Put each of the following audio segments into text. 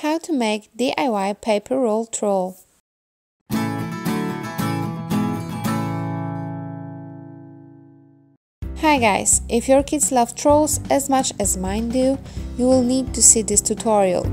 How to make DIY paper roll troll. Hi guys, if your kids love trolls as much as mine do, you will need to see this tutorial.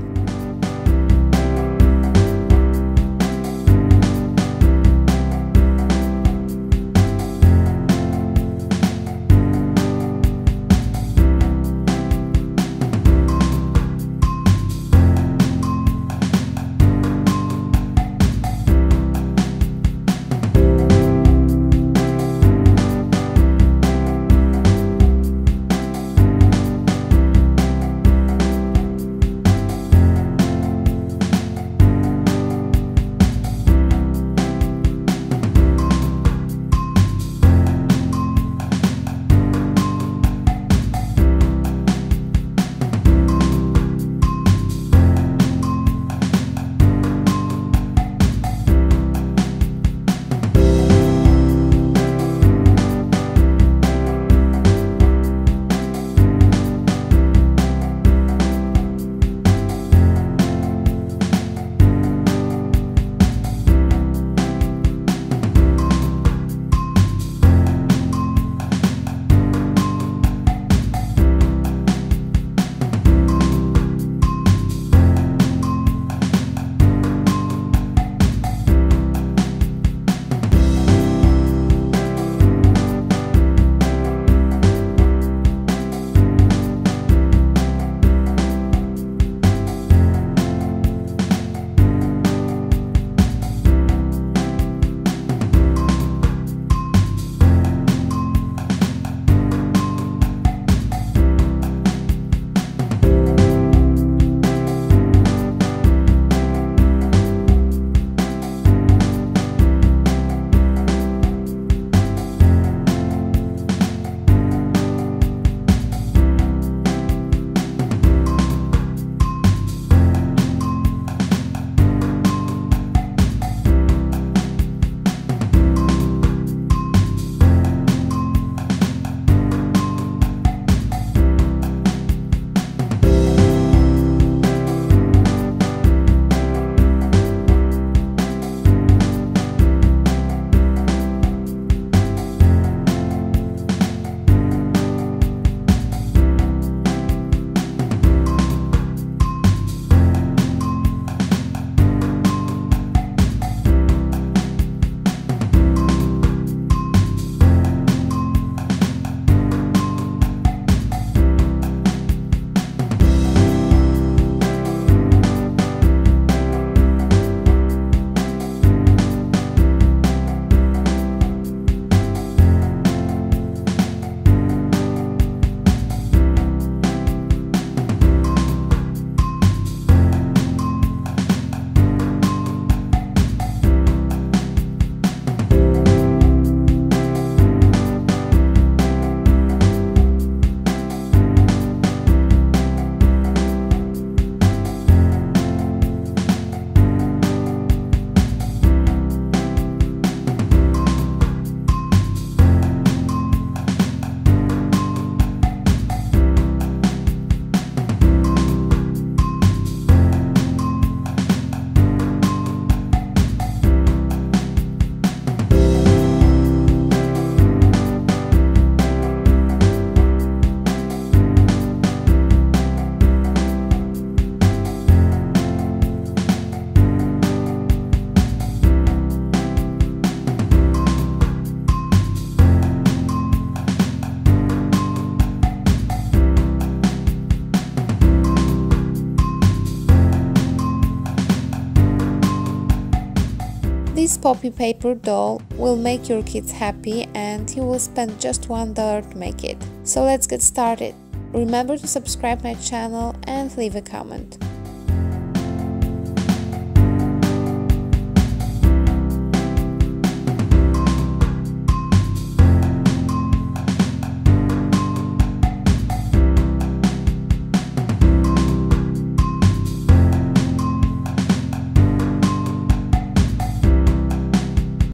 This poppy paper doll will make your kids happy and you will spend just $1 to make it. So let's get started. Remember to subscribe my channel and leave a comment.